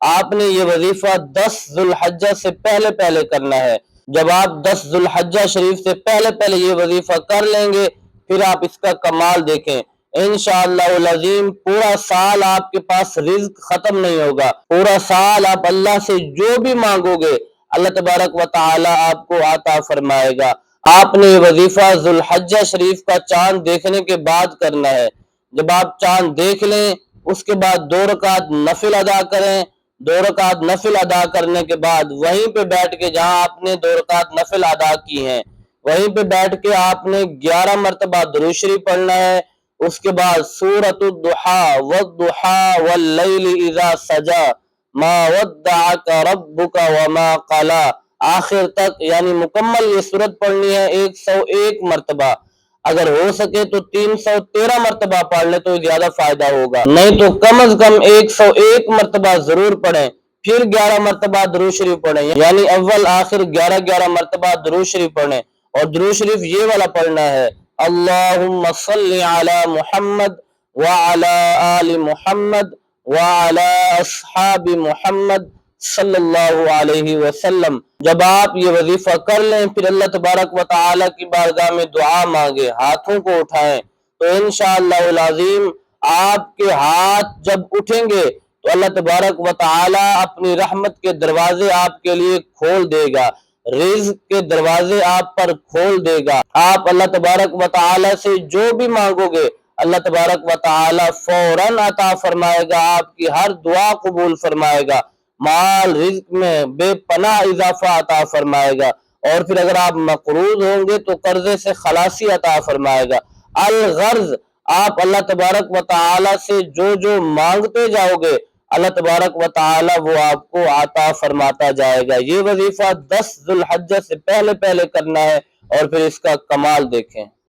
آپ نے یہ وظیفہ 10 ذوالحجہ سے پہلے پہلے کرنا ہے۔ جب آپ 10 ذوالحجہ شریف سے پہلے پہلے یہ وظیفہ کر لیں گے، پھر آپ اس کا کمال دیکھیں۔ انشاءاللہ العظیم پورا سال آپ کے پاس رزق ختم نہیں ہوگا، پورا سال آپ اللہ سے جو بھی مانگو گے اللہ تبارک و تعالی آپ کو عطا فرمائے گا۔ آپ نے یہ وظیفہ ذوالحجہ شریف کا چاند دیکھنے کے بعد کرنا ہے۔ جب آپ چاند دیکھ لیں اس کے بعد 2 رکعت نفل ادا کریں۔ 2 رکعت نفل ادا کرنے کے بعد وہیں پہ بیٹھ کے جہاں آپ نے 2 رکعت نفل ادا کی ہیں وہیں پہ بیٹھ کے آپ نے 11 مرتبہ درود شریف پڑھنا ہے۔ اس کے بعد سورۃ الضحیٰ والضحیٰ واللیل اذا سجا ما ودعک ربک وما قلی، آخر تک یعنی مکمل یہ سورت پڑھنی ہے 101 مرتبہ۔ اگر ہو سکے تو 313 مرتبہ پڑھ لیں تو زیادہ فائدہ ہوگا، نہیں تو کم از کم 101 مرتبہ ضرور پڑھیں، پھر 11 مرتبہ درود شریف پڑھیں، یعنی اول آخر 11 مرتبہ درود شریف پڑھیں۔ اور درود شریف یہ والا پڑھنا ہے، اللہم صلی علی محمد وعلی آل محمد وعلی اصحاب محمد صلی اللہ علیہ وسلم۔ جب آپ یہ وظیفہ کر لیں پھر اللہ تبارک و تعالی کی بارگاہ میں دعا مانگے، ہاتھوں کو اٹھائیں، تو انشاءاللہ العظیم آپ کے ہاتھ جب اٹھیں گے تو اللہ تبارک و تعالی اپنی رحمت کے دروازے آپ کے لیے کھول دے گا، رزق کے دروازے آپ پر کھول دے گا۔ آپ اللہ تبارک و تعالی سے جو بھی مانگو گے اللہ تبارک و تعالی فوراً عطا فرمائے گا، آپ کی ہر دعا قبول فرمائے گا، مال رزق میں بے پناہ اضافہ عطا فرمائے گا، اور پھر اگر آپ مقروض ہوں گے تو قرضے سے خلاصی عطا فرمائے گا۔ الغرض آپ اللہ تبارک و تعالی سے جو جو مانگتے جاؤ گے اللہ تبارک و تعالی وہ آپ کو عطا فرماتا جائے گا۔ یہ وظیفہ 10 ذوالحجہ سے پہلے پہلے کرنا ہے اور پھر اس کا کمال دیکھیں۔